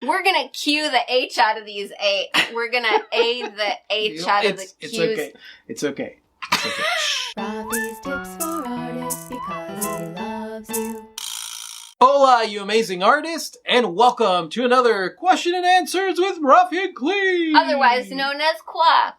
We're going to cue the H out of these A. We're going to A the H out of the Qs. It's okay. It's okay. It's okay. Rafi's tips for artists because he loves you. Hola, you amazing artist, and welcome to another Question and Answers with Rafi and Clee. Otherwise known as Qua.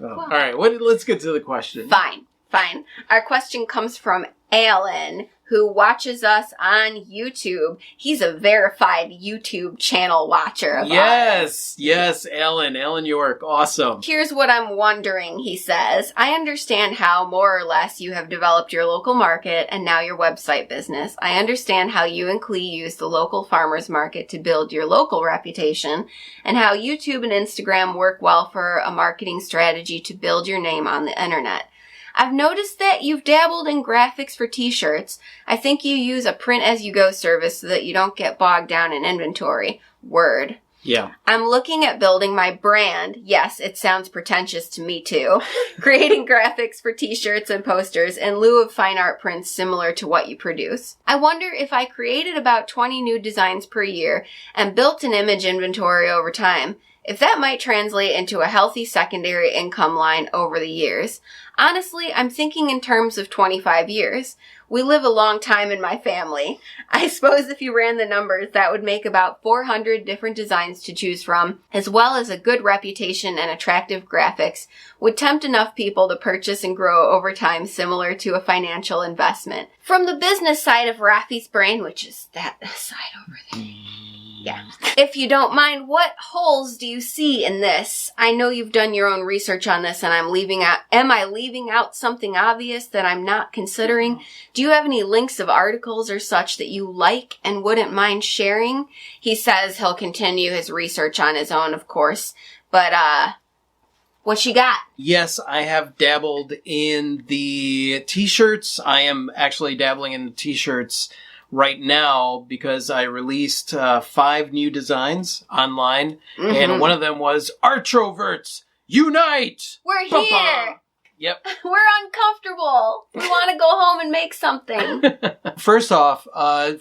All right, let's get to the question. Fine. Our question comes from Alan, who watches us on YouTube. He's a verified YouTube channel watcher of ours. Yes, Alan York, awesome. Here's what I'm wondering, he says. I understand how more or less you have developed your local market and now your website business. I understand how you and Clee use the local farmers market to build your local reputation and how YouTube and Instagram work well for a marketing strategy to build your name on the internet. I've noticed that you've dabbled in graphics for t-shirts. I think you use a print-as-you-go service so that you don't get bogged down in inventory. Word. Yeah. I'm looking at building my brand. Yes, it sounds pretentious to me too. Creating graphics for t-shirts and posters in lieu of fine art prints similar to what you produce. I wonder if I created about 20 new designs per year and built an image inventory over time, if that might translate into a healthy secondary income line over the years. Honestly, I'm thinking in terms of 25 years. We live a long time in my family. I suppose if you ran the numbers, that would make about 400 different designs to choose from, as well as a good reputation and attractive graphics, would tempt enough people to purchase and grow over time similar to a financial investment. From the business side of Rafi's brain, which is that side over there. Yeah. If you don't mind, what holes do you see in this? I know you've done your own research on this and am I leaving out something obvious that I'm not considering? Do you have any links of articles or such that you like and wouldn't mind sharing? He says he'll continue his research on his own, of course, but, what you got? Yes, I have dabbled in the t-shirts. I am actually dabbling in the t-shirts right now because I released 5 new designs online, and one of them was Artroverts Unite! We're Ba-ba! here! Yep. We're uncomfortable! We want to go home and make something. First off,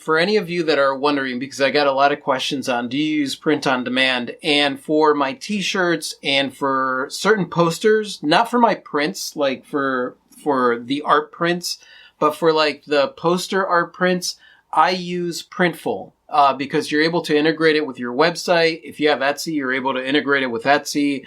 for any of you that are wondering, because I got a lot of questions on, do you use print on demand? And for my t-shirts and for certain posters, not for my prints, like for the art prints, but for like the poster art prints, I use Printful because you're able to integrate it with your website. If you have Etsy, you're able to integrate it with Etsy.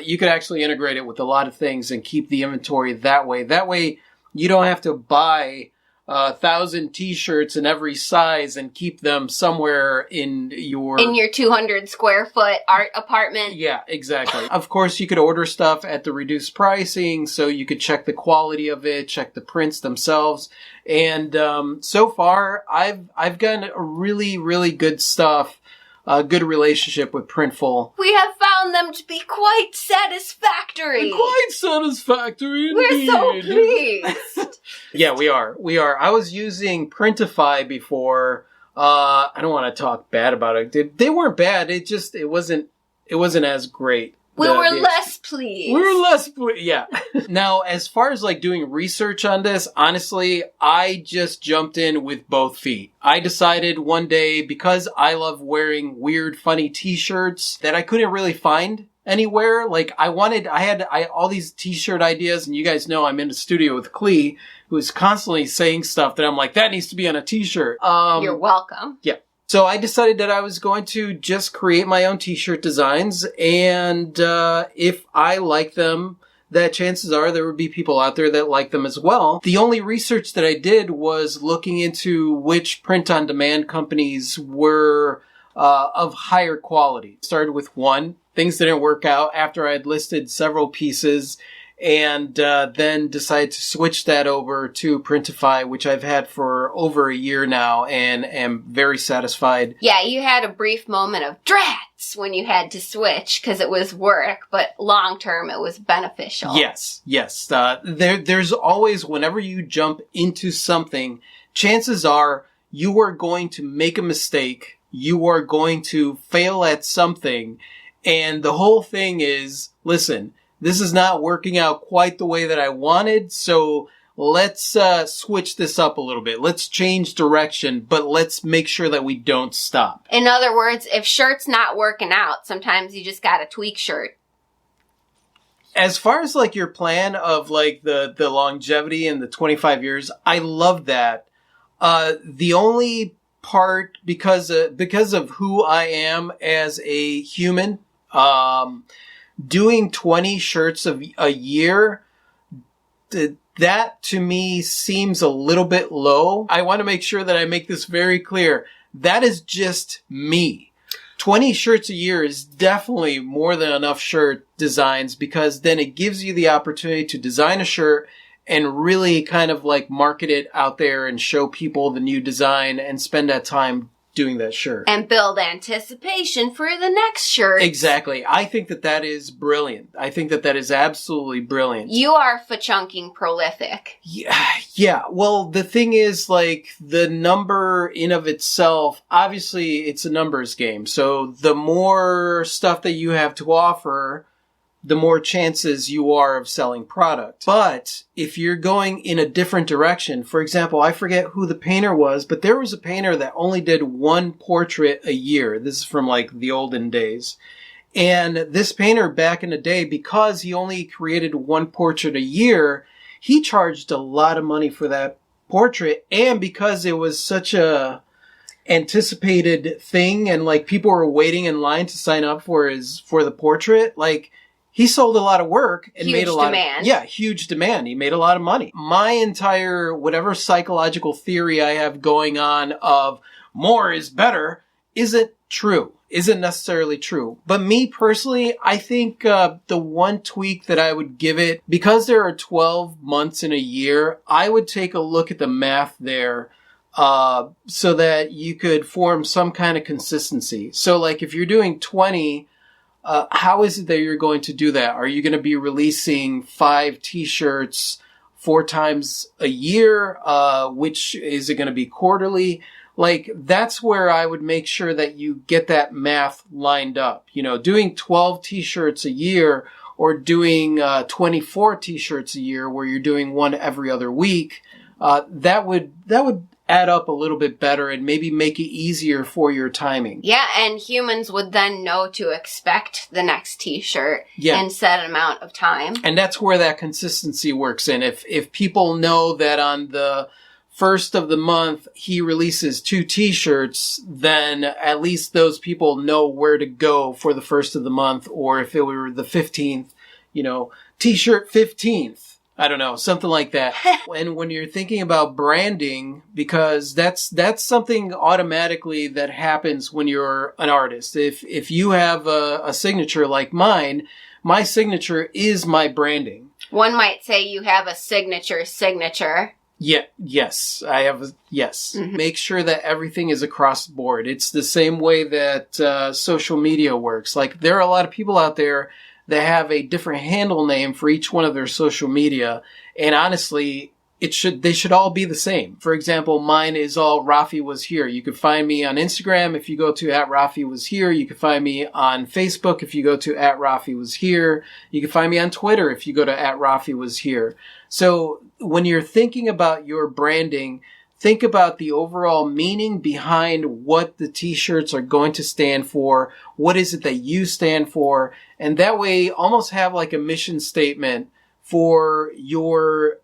You could actually integrate it with a lot of things and keep the inventory that way. That way, you don't have to buy 1,000 t-shirts in every size and keep them somewhere in your 200 square foot art apartment. Yeah, exactly. Of course, you could order stuff at the reduced pricing, so you could check the quality of it, check the prints themselves. And so far, I've gotten a really, really good stuff. A good relationship with Printful. We have found them to be quite satisfactory. Quite satisfactory, We're so indeed. pleased. Yeah, we are. I was using Printify before. I don't want to talk bad about it. They weren't bad. It wasn't as great. We were less pleased. Yeah. Now, as far as like doing research on this, honestly, I just jumped in with both feet. I decided one day, because I love wearing weird, funny t-shirts that I couldn't really find anywhere. Like I had all these t-shirt ideas, and you guys know I'm in the studio with Clee, who's constantly saying stuff that I'm like, that needs to be on a t-shirt. You're welcome. Yeah. So I decided that I was going to just create my own t-shirt designs, and if I like them, that chances are there would be people out there that like them as well. The only research that I did was looking into which print-on-demand companies were of higher quality. Started with one. Things didn't work out after I had listed several pieces, and then decided to switch that over to Printify, which I've had for over a year now and am very satisfied. Yeah, you had a brief moment of drats when you had to switch because it was work, but long term it was beneficial. Yes. There's always, whenever you jump into something, chances are you are going to make a mistake. You are going to fail at something. And the whole thing is, listen, this is not working out quite the way that I wanted, so let's switch this up a little bit. Let's change direction, but let's make sure that we don't stop. In other words, if shirt's not working out, sometimes you just gotta tweak shirt. As far as like your plan of like the longevity and the 25 years, I love that. The only part, because of who I am as a human, doing 20 shirts a year, that to me seems a little bit low. I want to make sure that I make this very clear. That is just me. 20 shirts a year is definitely more than enough shirt designs, because then it gives you the opportunity to design a shirt and really kind of like market it out there and show people the new design and spend that time doing that shirt. And build anticipation for the next shirt. Exactly. I think that is brilliant. I think that is absolutely brilliant. You are fa-chunking prolific. Yeah. Well, the thing is, like, the number in of itself, obviously it's a numbers game. So the more stuff that you have to offer, the more chances you are of selling product. But if you're going in a different direction, for example, I forget who the painter was, but there was a painter that only did one portrait a year. This is from like the olden days. And this painter back in the day, because he only created one portrait a year, he charged a lot of money for that portrait. And because it was such a anticipated thing and like people were waiting in line to sign up for the portrait, like, he sold a lot of work and made a lot demand. Huge demand. He made a lot of money. My entire, whatever psychological theory I have going on of more is better isn't necessarily true. But me personally, I think the one tweak that I would give it, because there are 12 months in a year, I would take a look at the math there so that you could form some kind of consistency. So like if you're doing 20, how is it that you're going to do that? Are you going to be releasing 5 t-shirts 4 times a year? Which is it going to be quarterly? Like, that's where I would make sure that you get that math lined up. You know, doing 12 t-shirts a year or doing 24 t-shirts a year where you're doing one every other week, that would add up a little bit better and maybe make it easier for your timing. Yeah, and humans would then know to expect the next t-shirt in set amount of time. And that's where that consistency works in. If people know that on the first of the month he releases 2 t-shirts, then at least those people know where to go for the first of the month. Or if it were the 15th, t-shirt 15th. I don't know, something like that. And when you're thinking about branding, because that's something automatically that happens when you're an artist. If you have a signature like mine, my signature is my branding. One might say you have a signature. Yeah, yes, I have yes. Mm-hmm. Make sure that everything is across the board. It's the same way that social media works. Like, there are a lot of people out there that have a different handle name for each one of their social media. And honestly, they should all be the same. For example, mine is all Rafi Was Here. You can find me on Instagram if you go to @RafiWasHere. You can find me on Facebook if you go to @RafiWasHere. You can find me on Twitter if you go to @RafiWasHere. So when you're thinking about your branding, think about the overall meaning behind what the t-shirts are going to stand for. What is it that you stand for? And that way, almost have like a mission statement for your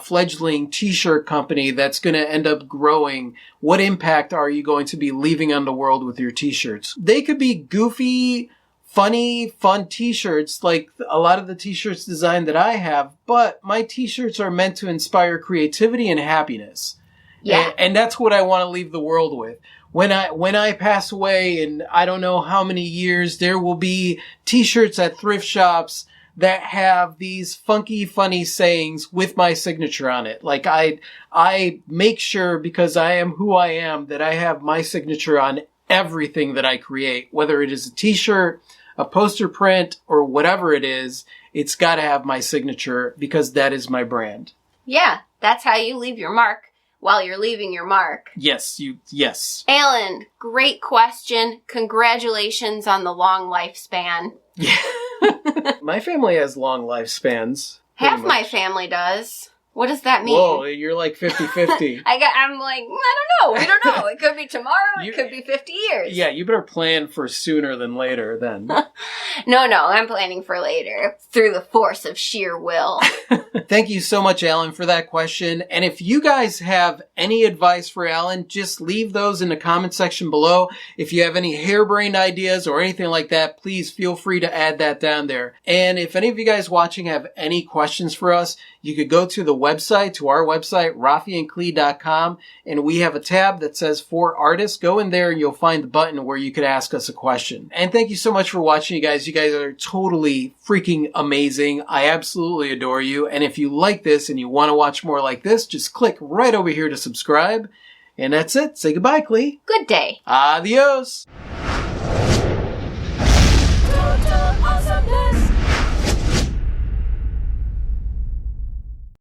fledgling t-shirt company that's going to end up growing. What impact are you going to be leaving on the world with your t-shirts? They could be goofy, funny, fun t-shirts like a lot of the t-shirts designed that I have, but my t-shirts are meant to inspire creativity and happiness. Yeah. And that's what I want to leave the world with. When I pass away, and I don't know how many years, there will be t-shirts at thrift shops that have these funky, funny sayings with my signature on it. Like, I make sure, because I am who I am, that I have my signature on everything that I create. Whether it is a t-shirt, a poster print, or whatever it is, it's got to have my signature, because that is my brand. Yeah, that's how you leave your mark. While you're leaving your mark. Yes. Alan, great question. Congratulations on the long lifespan. Yeah. My family has long lifespans. Half my family does. What does that mean? Whoa, you're like 50-50. I'm like, I don't know. We don't know. It could be tomorrow. You- It could be 50 years. Yeah, you better plan for sooner than later then. No, I'm planning for later through the force of sheer will. Thank you so much, Alan, for that question. And if you guys have any advice for Alan, just leave those in the comment section below. If you have any harebrained ideas or anything like that, please feel free to add that down there. And if any of you guys watching have any questions for us, you could go to the website, to our website, rafiandklee.com, and we have a tab that says For Artists. Go in there and you'll find the button where you could ask us a question. And thank you so much for watching, you guys. You guys are totally freaking amazing. I absolutely adore you. And if you like this and you want to watch more like this, just click right over here to subscribe. And that's it. Say goodbye, Klee. Good day. Adios.